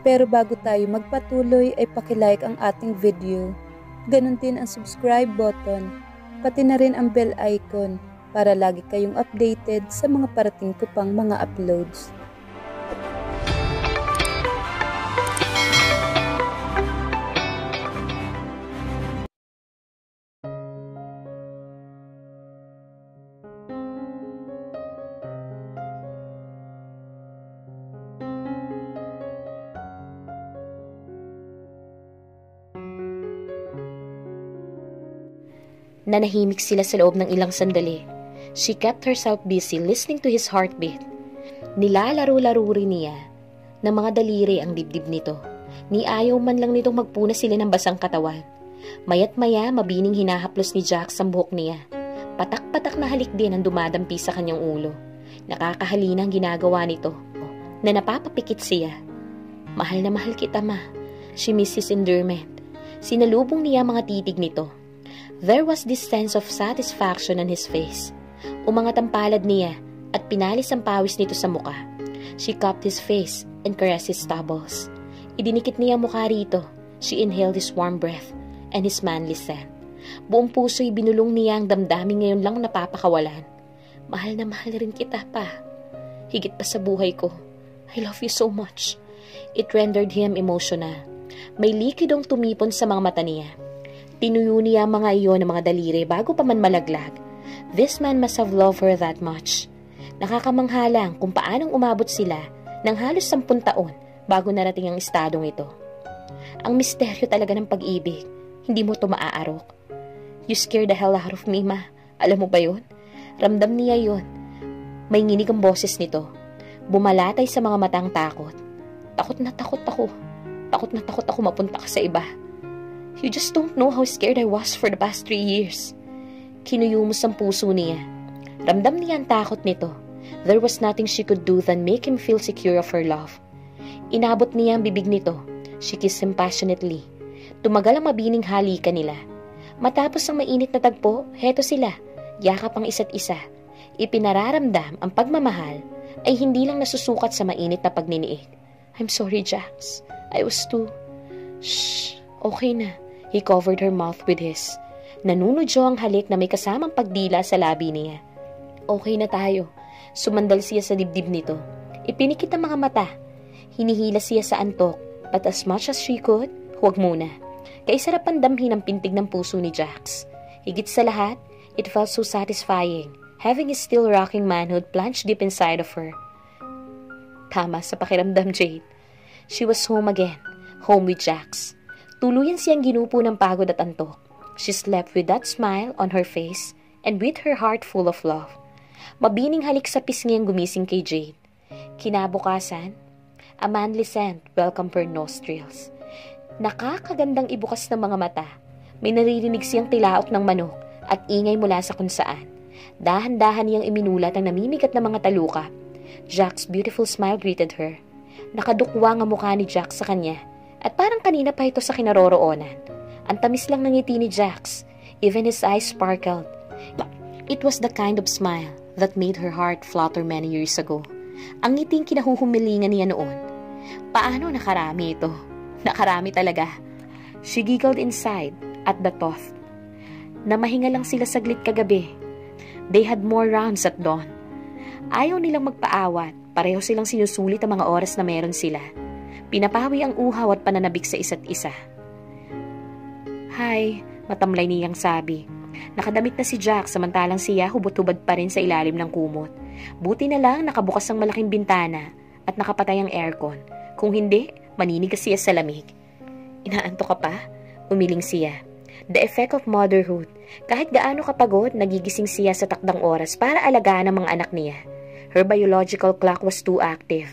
Pero bago tayo magpatuloy ay pakilike ang ating video. Ganon din ang subscribe button, pati na rin ang bell icon para lagi kayong updated sa mga parating ko pang mga uploads. Nanahimik sila sa loob ng ilang sandali. She kept herself busy listening to his heartbeat. Nilalaro-laro rin niya ng mga daliri ang dibdib nito. Ni ayaw man lang nitong magpuna sila ng basang katawan. Mayat maya mabining hinahaplos ni Jax ang buhok niya. Patak-patak na halik din ang dumadampi sa kanyang ulo. Nakakahalina ang ginagawa nito na napapapikit siya. Mahal na mahal kita, ma. She missed his endearment. Sinalubong niya mga titig nito. There was this sense of satisfaction on his face. Umangat ang palad niya at pinalis ang pawis nito sa muka. She cupped his face and caressed his stubbles. Idinikit niya ang mukha rito. She inhaled his warm breath and his manly scent. Buong puso'y binulong niya ang damdamin ngayon lang napapakawalan. Mahal na mahal rin kita pa. Higit pa sa buhay ko. I love you so much. It rendered him emotional. May likidong tumipon sa mga mata niya. Tinuyo niya ang mga iyon ng mga daliri bago pa man malaglag. This man must have loved her that much. Nakakamanghalang kung paanong umabot sila ng halos 10 taon bago narating ang estadong ito. Ang misteryo talaga ng pag-ibig. Hindi mo ito maaarok. You scared the hell out of me, ma. Alam mo ba yun? Ramdam niya yun. May nginig ang boses nito. Bumalatay sa mga matang takot. Takot na takot ako. Takot na takot ako mapunta ka sa iba. You just don't know how scared I was for the past 3 years. Kinuyumos ang puso niya. Ramdam niya ang takot nito. There was nothing she could do than make him feel secure of her love. Inabot niya ang bibig nito. She kissed him passionately. Tumagal ang mabining halikan nila. Matapos ang mainit na tagpo, heto sila. Yakap ang isa't isa. Ipinararamdam ang pagmamahal ay hindi lang nasusukat sa mainit na pagniniig. I'm sorry, Jax. I was too... Shh. Okay na. He covered her mouth with his. Nanunodyo ang halik na may kasamang pagdila sa labi niya. Okay na tayo. Sumandal siya sa dibdib nito. Ipinikit ang mga mata. Hinihila siya sa antok, but as much as she could, huwag muna. Kaisarap ang damhin ang pintig ng puso ni Jax. Higit sa lahat, it felt so satisfying, having his still rocking manhood plunged deep inside of her. Tama sa pakiramdam, Jade. She was home again. Home with Jax. Tuluyan siyang ginupo ng pagod at antok. She slept with that smile on her face and with her heart full of love. Mabining halik sa pisngi ang gumising kay Jade. Kinabukasan, a manly scent welcomed her nostrils. Nakakagandang ibukas ng mga mata. May naririnig siyang tilaok ng manok at ingay mula sa kung saan. Dahan-dahan niyang iminulat ang namimigat na mga taluka. Jack's beautiful smile greeted her. Nakadukwa ang mukha ni Jack sa kanya. At parang kanina pa ito sa kinaroroonan. Ang tamis lang ng ngiti ni Jax. Even his eyes sparkled. It was the kind of smile that made her heart flutter many years ago. Ang ngiting kinahuhumilingan niya noon. Paano nakarami ito? Nakarami talaga. She giggled inside at the thought. Namahinga lang sila saglit kagabi. They had more rounds at dawn. Ayaw nilang magpaawat. Pareho silang sinusulit ang mga oras na meron sila. Pinapawi ang uhaw at pananabik sa isa't isa. Hi, matamlay niyang sabi. Nakadamit na si Jack samantalang siya hubot-hubad pa rin sa ilalim ng kumot. Buti na lang nakabukas ang malaking bintana at nakapatay ang aircon. Kung hindi, maninigas siya sa lamig. Inaantok ka pa? Umiling siya. The effect of motherhood. Kahit gaano kapagod, nagigising siya sa takdang oras para alagaan ang mga anak niya. Her biological clock was too active.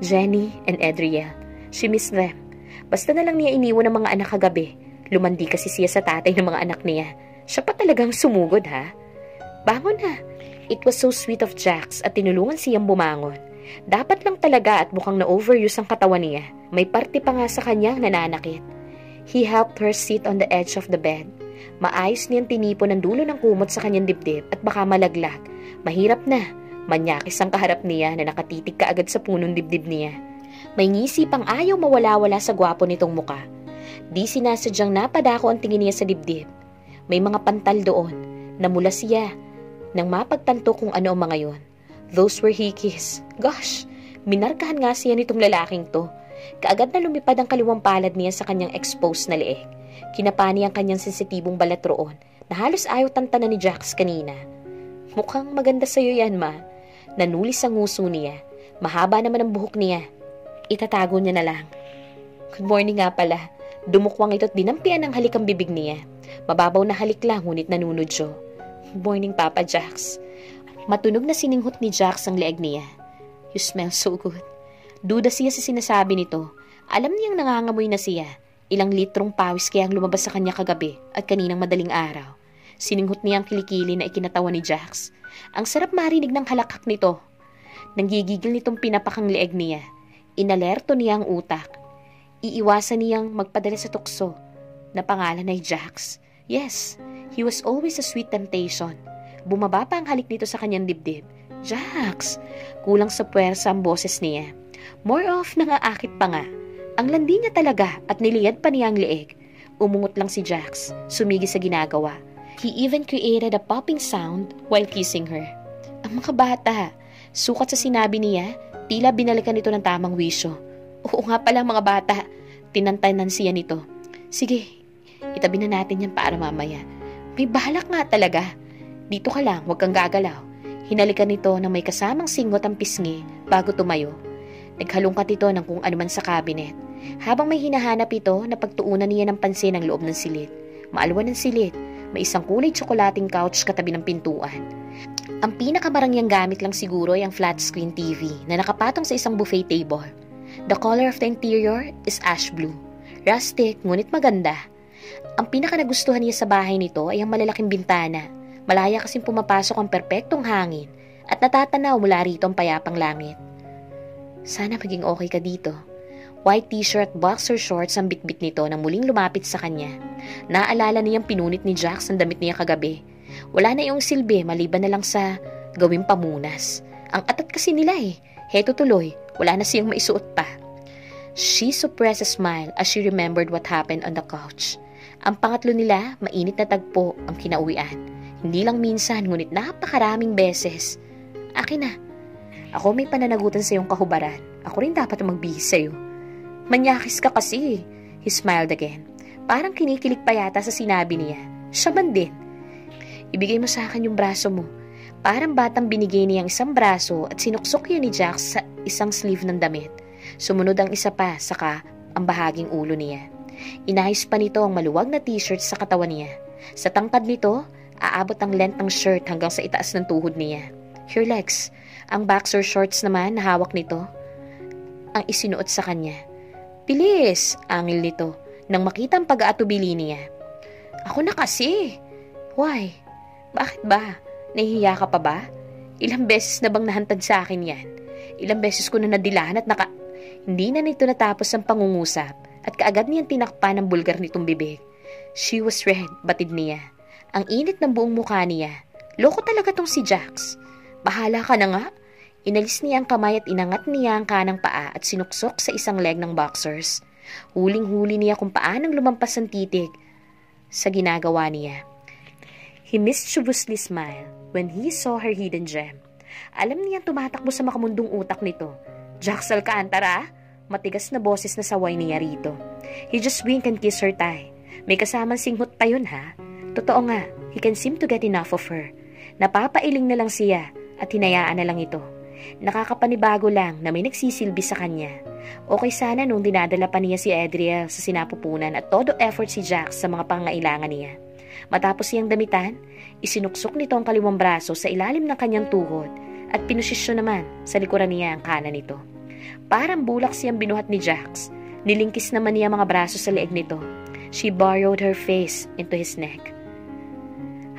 Jenny and Adriel. She missed them. Basta na lang niya iniwan ang mga anak kagabi. Lumandi kasi siya sa tatay ng mga anak niya. Siya pa talagang sumugod, ha? Bangon na. It was so sweet of Jax at tinulungan siyang bumangon. Dapat lang talaga at mukhang na-overuse ang katawan niya. May parte pa nga sa kanyang nananakit. He helped her sit on the edge of the bed. Maayos niyang tinipon ang dulo ng kumot sa kanyang dibdib at baka malaglag. Mahirap na. Manyakis ang kaharap niya na nakatitig kaagad sa punong dibdib niya. May ngisi pang ayaw mawala-wala sa gwapo nitong muka. Di sinasadyang napadako ang tingin niya sa dibdib. May mga pantal doon. Namula siya nang mapagtanto kung ano ang mga yon. Those were hikis. Gosh, minarkahan nga siya nitong lalaking to. Kaagad na lumipad ang kaliwang palad niya sa kanyang exposed na leeg. Kinapani ang kanyang sensitibong balat roon na halos ayaw tantanan ni Jax kanina. Mukhang maganda sa'yo yan, ma. Nanulis ang nguso niya. Mahaba naman ang buhok niya. Itatago niya na lang. Good morning nga pala. Dumukwang ito't dinampian ng halik ang bibig niya. Mababaw na halik lang, ngunit nanunod siya. Good morning, Papa Jax. Matunog na sininghot ni Jax ang leeg niya. You smell so good. Duda siya sa sinasabi nito. Alam niyang nangangamoy na siya. Ilang litrong pawis kaya ang lumabas sa kanya kagabi at kaninang madaling araw. Sininghot niya ang kilikili na ikinatawa ni Jax. Ang sarap marinig ng halakhak nito. Nanggigigil nitong pinapakang leeg niya. Inalerto niya ang utak. Iiwasan niyang magpadala sa tukso na pangalan ay Jax. Yes, he was always a sweet temptation. Bumaba pa ang halik nito sa kanyang dibdib. Jax! Kulang sa puwersa ang boses niya. More of nangaakit pa nga. Ang landi niya talaga at niliyad pa niya ang leeg. Umungot lang si Jax, sumigi sa ginagawa. He even created a popping sound while kissing her. Ang mga bata, sukat sa sinabi niya, tila binalikan nito ng tamang wisyo. Oo nga pala mga bata, tinantanan siya nito. Sige, itabi na natin yan para mamaya. May balak nga talaga. Dito ka lang, huwag kang gagalaw. Hinalikan nito na may kasamang singot ang pisngi bago tumayo. Naghalungkat ito ng kung anuman sa cabinet. Habang may hinahanap ito, napagtuunan niya ng pansin ang loob ng silid. Maalwan ng silid, may isang kulay tsokolating couch katabi ng pintuan. Ang pinakamarangyang gamit lang siguro ay ang flat screen TV na nakapatong sa isang buffet table. The color of the interior is ash blue. Rustic, ngunit maganda. Ang pinakanagustuhan niya sa bahay nito ay ang malalaking bintana. Malaya kasing pumapasok ang perpektong hangin at natatanaw mula rito ang payapang langit. Sana maging okay ka dito. White t-shirt, boxer shorts ang bitbit nito nang muling lumapit sa kanya. Naalala niyang pinunit ni Jax ang damit niya kagabi. Wala na iyong silbi maliban na lang sa gawing pamunas. Ang atat kasi nila eh. Heto tuloy, wala na siyang maisuot pa. She suppressed a smile as she remembered what happened on the couch. Ang pangatlo nila, mainit na tagpo ang kinauwian. Hindi lang minsan, ngunit napakaraming beses. Akin na. Ako may pananagutan sa iyong kahubaran. Ako rin dapat magbihis sa iyo. Manyakis ka kasi. He smiled again. Parang kinikilig pa yata sa sinabi niya. Siya man din. Ibigay mo sa akin yung braso mo. Parang batang binigay niyang isang braso at sinuksok yun ni Jax sa isang sleeve ng damit. Sumunod ang isa pa, saka ang bahaging ulo niya. Inayos pa nito ang maluwag na t-shirt sa katawan niya. Sa tangkad nito, aabot ang length ng shirt hanggang sa itaas ng tuhod niya. Her legs, ang boxer shorts naman na hawak nito, ang isinuot sa kanya. Bilis, angil nito, nang makita ang pag-aatubili niya. Ako na kasi. Why? Bakit ba? Nahihiya ka pa ba? Ilang beses na bang nahantad sa akin yan? Ilang beses ko na nadilahan at Hindi na nito natapos ang pangungusap at kaagad niyang tinakpan ang bulgar nitong bibig. She was red, batid niya. Ang init ng buong mukha niya. Loko talaga tong si Jax. Bahala ka na nga. Inalis niya ang kamay at inangat niya ang kanang paa at sinuksok sa isang leg ng boxers. Huling-huli niya kung paanong lumampas ang titig sa ginagawa niya. He mischievously smiled when he saw her hidden gem. Alam niyang tumatakbo sa makamundong utak nito. Jax Alcantara? Matigas na boses na saway niya rito. He just wink and kiss her thigh. May kasamang singhot pa yun ha? Totoo nga, he can seem to get enough of her. Napapailing na lang siya at hinayaan na lang ito. Nakakapanibago lang na may nagsisilbi sa kanya. Okay sana nung dinadala pa niya si Adriel sa sinapupunan at todo effort si Jax sa mga pangailangan niya. Matapos siyang damitan, isinuksok nito ang kaliwang braso sa ilalim ng kanyang tuhod at pinusisyon naman sa likuran niya ang kanan nito. Parang bulak siyang binuhat ni Jax. Nilingkis naman niya mga braso sa leeg nito. She burrowed her face into his neck.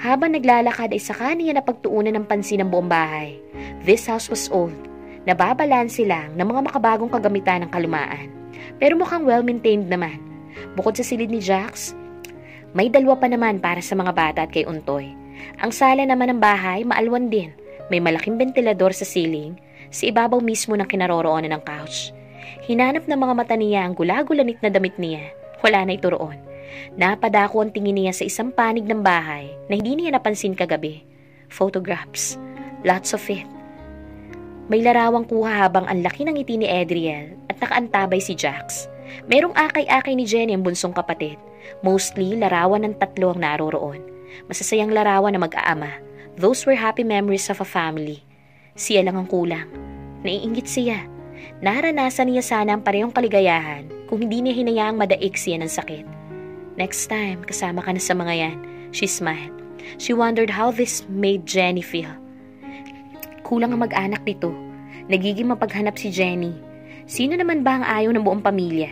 Habang naglalakad ay saka niya napagtuunan ng pansin ng buong bahay. This house was old. Nababalanse lang ng mga makabagong kagamitan ng kalumaan. Pero mukhang well-maintained naman. Bukod sa silid ni Jax, may dalawa pa naman para sa mga bata at kay Untoy. Ang sala naman ng bahay, maalwan din. May malaking ventilador sa ceiling, sa ibabaw mismo ng kinaroroonan ng couch. Hinanap ng mga mata niya ang gulagulanit na damit niya. Wala na ito roon. Napadako ang tingin niya sa isang panig ng bahay na hindi niya napansin kagabi. Photographs. Lots of it. May larawang kuha habang ang laki ng ngiti ni Adriel at nakaantabay si Jax. Merong akay-akay ni Jenny ang bunsong kapatid. Mostly, larawan ng 3 ang naroroon. Masasayang larawan na mag-aama. Those were happy memories of a family. Siya lang ang kulang. Naiinggit siya. Naranasan niya sana ang parehong kaligayahan kung hindi niya hinayaang madaig siya ng sakit. Next time, kasama ka na sa mga yan. She smiled. She wondered how this made Jenny feel. Kulang ang mag-anak nito. Nagiging mapaghanap si Jenny. Sino naman ba ang ayaw ng buong pamilya?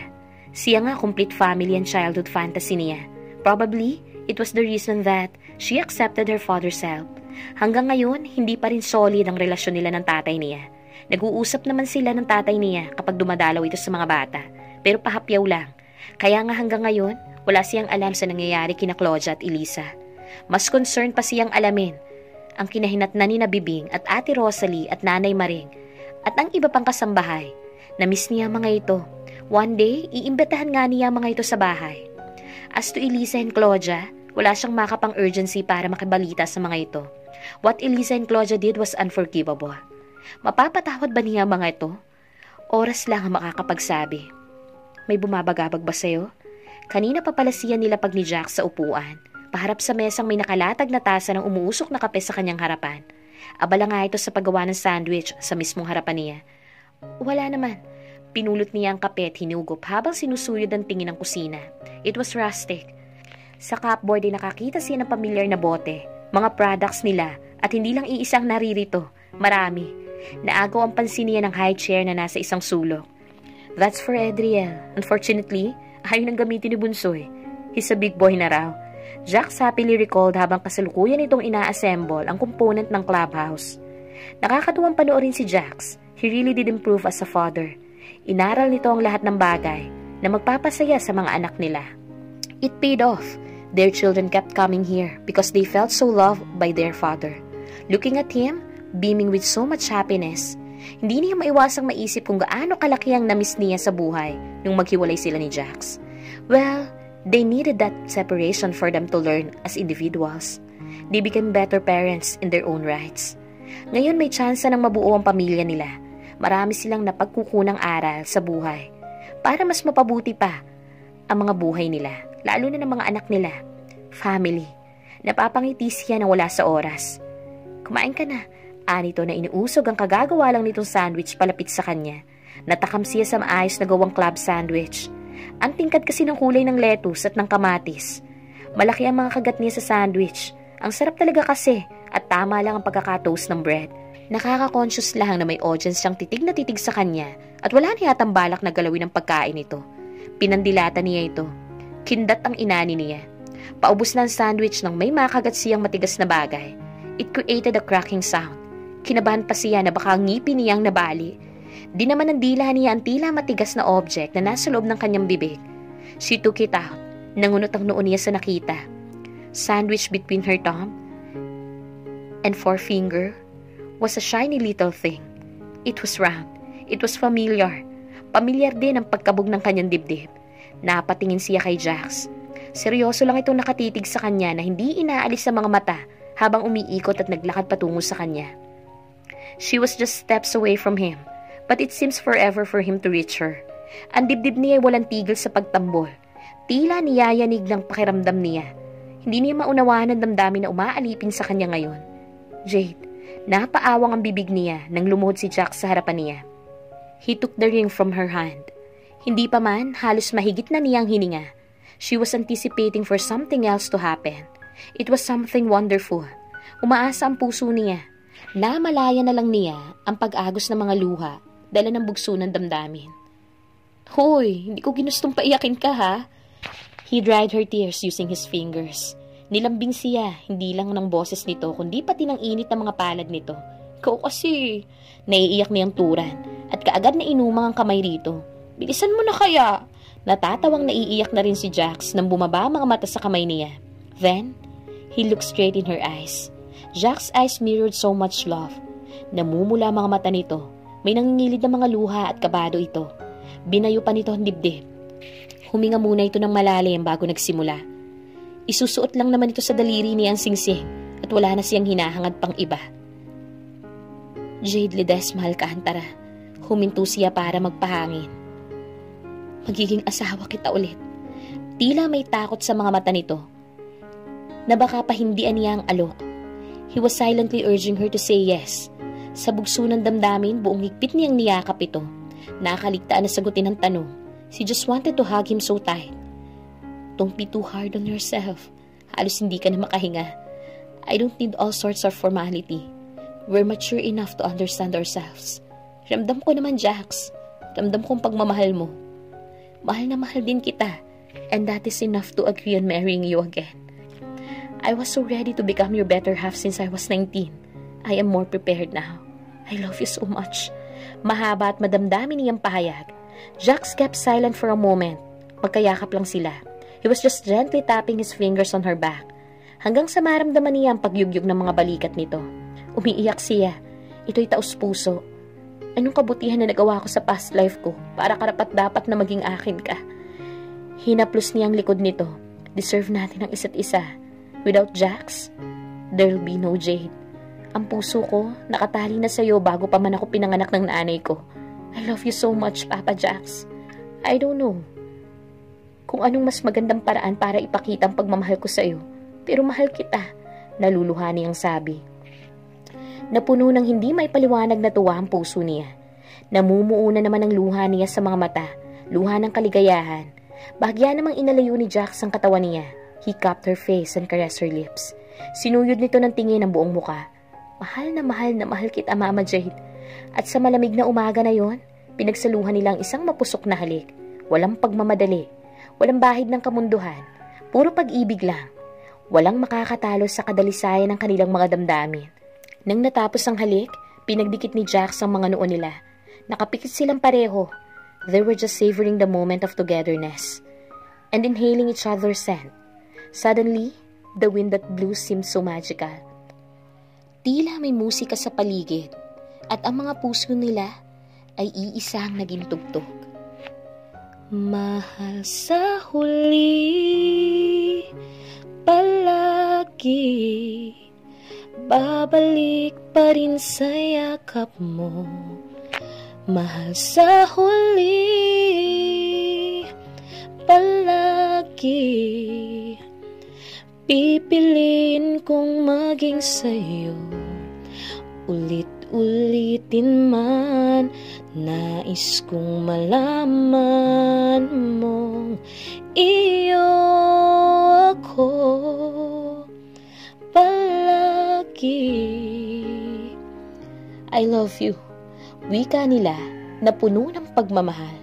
Siya nga complete family and childhood fantasy niya. Probably, it was the reason that she accepted her father's help. Hanggang ngayon, hindi pa rin solid ang relasyon nila ng tatay niya. Nag-uusap naman sila ng tatay niya kapag dumadalaw ito sa mga bata. Pero pahapyaw lang. Kaya nga hanggang ngayon, wala siyang alam sa nangyayari kina Claudia at Elisa. Mas concerned pa siyang alamin ang kinahinatnan ni Bibing at Ate Rosalie at Nanay Maring at ang iba pang kasambahay. Na-miss niya mga ito. One day, iimbitahan nga niya mga ito sa bahay. As to Elisa and Claudia, wala siyang makapang urgency para makibalita sa mga ito. What Elisa and Claudia did was unforgivable. Mapapatawad ba niya mga ito? Oras lang ang makakapagsabi. May bumabagabag ba sa'yo? Kanina pa pala siya nilapag ni Jack sa upuan. Paharap sa mesang may nakalatag na tasa ng umuusok na kape sa kanyang harapan. Abala nga ito sa paggawa ng sandwich sa mismong harapan niya. Wala naman. Pinulot niya ang kape at hinugop habang sinusuyod ang tingin ng kusina. It was rustic. Sa cupboard ay nakakita siya ng pamilyar na bote, mga products nila at hindi lang iisang naririto. Marami. Naagaw ang pansin niya ng high chair na nasa isang sulok. That's for Adriel. Unfortunately, ayaw nang gamitin ni Bunsoy. He's a big boy na raw. Jack happily recalled habang kasalukuyan itong ina-assemble ang component ng clubhouse. Nakakatuwang panoorin si Jax. He really did improve as a father. Inaral nito ang lahat ng bagay na magpapasaya sa mga anak nila. It paid off. Their children kept coming here because they felt so loved by their father. Looking at him, beaming with so much happiness, hindi niya maiwasang maisip kung gaano kalaki ang na-miss niya sa buhay nung maghiwalay sila ni Jax. Well, they needed that separation for them to learn as individuals. They became better parents in their own rights. Ngayon may tsansa ng mabuo ang pamilya nila. Marami silang napagkukunang aral sa buhay para mas mapabuti pa ang mga buhay nila, lalo na ng mga anak nila. Family. Napapangiti siya na wala sa oras. Kumain ka na. Anito na inuusog ang kagagawa lang nitong sandwich palapit sa kanya. Natakam siya sa maayos na gawang club sandwich. Ang tingkad kasi ng kulay ng lettuce at ng kamatis. Malaki ang mga kagat niya sa sandwich. Ang sarap talaga kasi at tama lang ang pagkakatoast ng bread. Nakaka-conscious lang na may audience siyang titig na titig sa kanya at wala na yatang balak na galawin ang pagkain nito. Pinandilata niya ito. Kindat ang inani niya. Paubos na ang sandwich nang may makagat siyang matigas na bagay. It created a cracking sound. Kinabahan pa siya na baka ngipin niyang nabali. Di naman ang dila niya ang tila matigas na object na nasa loob ng kanyang bibig. She took it out. Nangunot ang noon niya sa nakita. Sandwich between her thumb and forefinger was a shiny little thing. It was round. It was familiar. Pamilyar din ang pagkabog ng kanyang dibdib. Napatingin siya kay Jax. Seryoso lang itong nakatitig sa kanya na hindi inaalis sa mga mata habang umiikot at naglakad patungo sa kanya. She was just steps away from him, but it seems forever for him to reach her. Ang dibdib niya ay walang tigil sa pagtambol. Tila niyayanig ng pakiramdam niya. Hindi niya maunawaan ang damdamin na umaalipin sa kanya ngayon. Jade, napaawang ang bibig niya nang lumuhod si Jack sa harapan niya. He took the ring from her hand. Hindi pa man, halos mahigit na niyang hininga. She was anticipating for something else to happen. It was something wonderful. Umaasa ang puso niya. Namalaya na lang niya ang pag-agos ng mga luha, dala ng bugso ng damdamin. Hoy, hindi ko ginustong paiyakin ka ha? He dried her tears using his fingers. Nilambing siya, hindi lang ng boses nito, kundi pati ng init ng mga palad nito. Ikaw kasi, naiiyak niyang turan, at kaagad na inumang ang kamay rito. Bilisan mo na kaya? Natatawang naiiyak na rin si Jax nang bumaba ang mga mata sa kamay niya. Then, he looked straight in her eyes. Jack's eyes mirrored so much love. Namumula ang mga mata nito. May nangingilid na mga luha at kabado ito. Binayo pa nito ang dibdib. Huminga muna ito ng malalim bago nagsimula. Isusuot lang naman ito sa daliri niya ang singsing at wala na siyang hinahangad pang iba. Jade Ledesma Alcantara, huminto siya para magpahangin. Magiging asawa kita ulit. Tila may takot sa mga mata nito na baka pahindian niya ang alok. He was silently urging her to say yes. Sa bugso ng damdamin, buong higpit niyang niyakap ito. Nakakaligtaan na sagutin ang tanong. She just wanted to hug him so tight. Don't be too hard on yourself. Halos hindi ka na makahinga. I don't need all sorts of formality. We're mature enough to understand ourselves. Ramdam ko naman, Jax. Ramdam kong pagmamahal mo. Mahal na mahal din kita. And that is enough to agree on marrying you again. I was so ready to become your better half since I was 19. I am more prepared now. I love you so much. Mahaba at madamdamin niyang pahayag. Jax kept silent for a moment. Magkayakap lang sila. He was just gently tapping his fingers on her back. Hanggang sa maramdaman niya ang pagyugyug ng mga balikat nito. Umiiyak siya. Ito'y taos-puso. Anong kabutihan na nagawa ko sa past life ko para karapat-dapat na maging akin ka? Hinaplos niya ang likod nito. Deserve natin ang isa't isa. Without Jax, there'll be no Jade. Ang puso ko, nakatali na sa'yo bago pa man ako pinanganak ng nanay ko. I love you so much, Papa Jax. I don't know kung anong mas magandang paraan para ipakita ang pagmamahal ko sa'yo. Pero mahal kita, naluluha niyang sabi. Napuno ng hindi may paliwanag na tuwa ang puso niya. Namumuo na naman ang luha niya sa mga mata, luha ng kaligayahan. Bahagya namang inalayo ni Jax ang katawan niya. He cupped her face and caressed her lips. Sinuyod nito ng tingin ang buong muka. Mahal na mahal kita, Mama Jade. At sa malamig na umaga na yon, pinagsaluhan nilang isang mapusok na halik. Walang pagmamadali, walang bahid ng kamunduhan, puro pag-ibig lang. Walang makakatalo sa kadalisayan ng kanilang mga damdamin. Nang natapos ang halik, pinagdikit ni Jax ang mga noo nila. Nakapikit silang pareho. They were just savoring the moment of togetherness and inhaling each other's scent. Suddenly, the wind that blew seemed so magical. Tila may musika sa paligid at ang mga puso nila ay iisang naging tugtog. Mahal sa huli, palagi, babalik pa rin sa yakap mo. Mahal sa huli, palagi, pipiliin kong maging sa'yo. Ulit-ulitin man, nais kong malaman mong iyo ako palagi. I love you. Wika nila na puno ng pagmamahal.